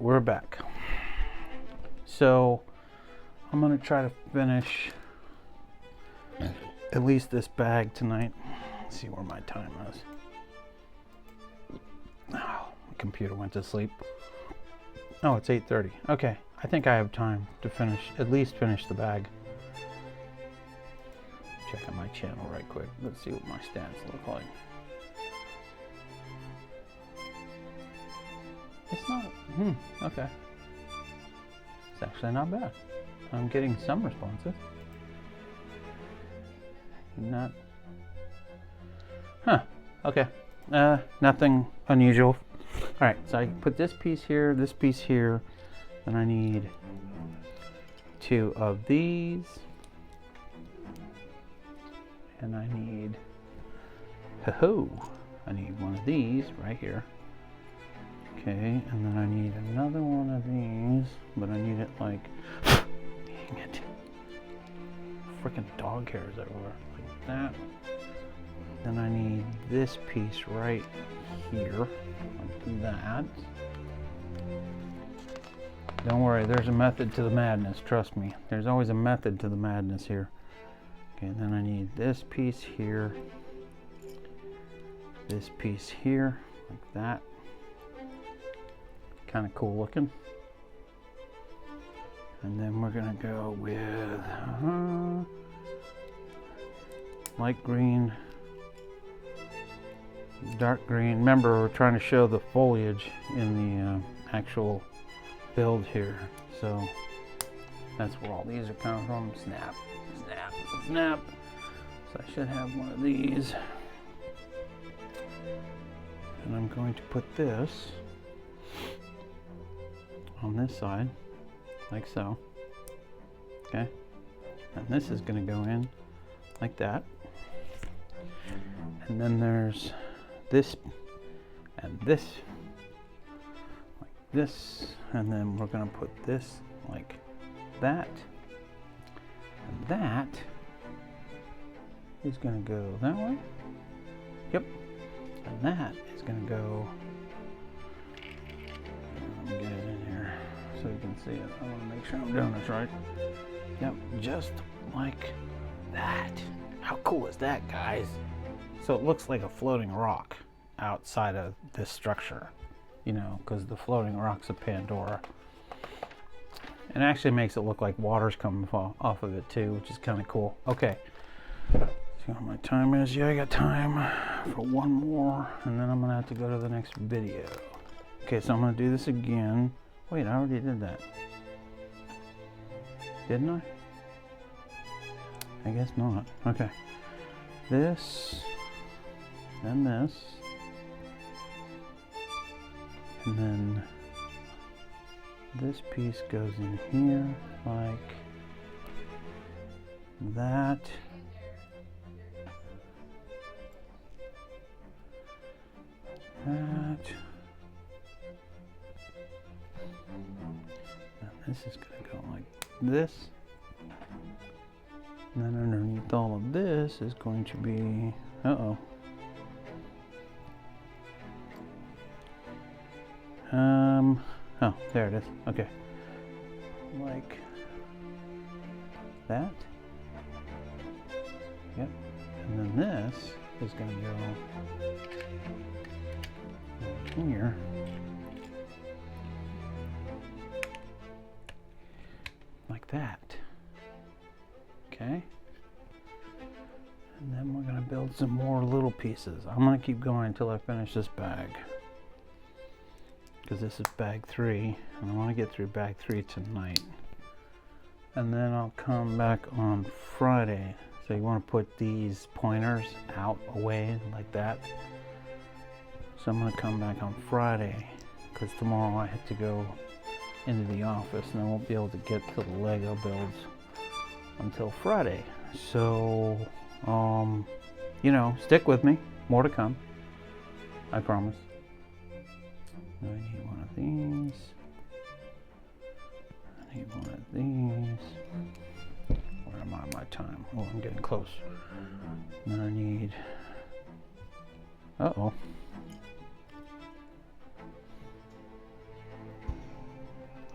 we're back. So I'm gonna try to finish at least this bag tonight. Let's see where my time is. Oh, the computer went to sleep. Oh, it's 8:30. Okay, I think I have time to at least finish the bag. Check out my channel right quick. Let's see what my stats look like. It's not, okay. It's actually not bad. I'm getting some responses. Not, okay. Nothing unusual. All right, so I put this piece here, and I need 2 of these. And I need, I need one of these right here. Okay, and then I need another one of these, but I need it like, dang it, freaking dog hairs everywhere, like that. Then I need this piece right here, like that. Don't worry, there's a method to the madness, trust me. There's always a method to the madness here. Okay, then I need this piece here, this piece here, like that. Kind of cool looking. And then we're gonna go with light green, dark green. Remember, we're trying to show the foliage in the actual build here. So that's where all these are coming from. Snap, snap, snap. So I should have one of these. And I'm going to put this on this side, like so. Okay. And this is going to go in like that. And then there's this and this, like this. And then we're going to put this like that. And that is going to go that way. Yep. And that is going to go, let me get it in here so you can see it. I want to make sure I'm doing this right. Yep, just like that. How cool is that, guys? So it looks like a floating rock outside of this structure, you know, because the floating rocks of Pandora. It actually makes it look like water's coming off of it too, which is kind of cool. Okay, see what my time is. Yeah, I got time for one more, and then I'm gonna have to go to the next video. Okay, so I'm gonna do this again. Wait, I already did that. Didn't I? I guess not. Okay. This, then this, and then this piece goes in here like that. That. This is going to go like this. And then underneath all of this is going to be, oh, there it is. Okay. Like that. Yep. And then this is going to go over here. Like that. Okay. And then we're going to build some more little pieces. I'm going to keep going until I finish this bag, because this is bag 3, and I want to get through bag 3 tonight. And then I'll come back on Friday. So you want to put these pointers out away like that. So I'm going to come back on Friday, because tomorrow I have to go into the office and I won't be able to get to the Lego builds until Friday. So you know, stick with me, more to come, I promise. I need one of these, I need one of these. Where am I on my time? Oh, I'm getting close. And I need,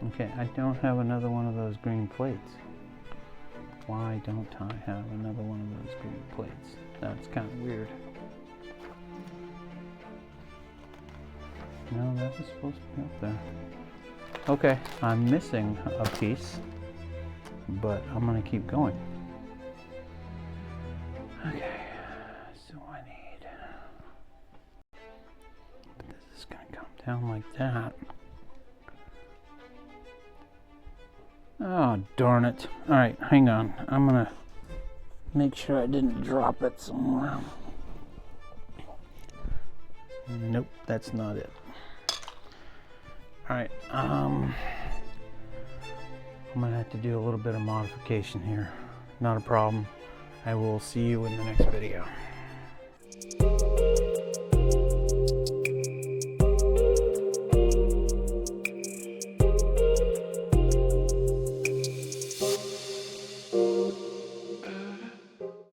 Okay, I don't have another one of those green plates. Why don't I have another one of those green plates? That's kind of weird. No, that was supposed to be up there. Okay, I'm missing a piece, but I'm gonna keep going. Okay, so I need... This is gonna come down like that. Oh, darn it. Alright, hang on. I'm gonna make sure I didn't drop it somewhere. Nope, that's not it. Alright, I'm gonna have to do a little bit of modification here. Not a problem. I will see you in the next video.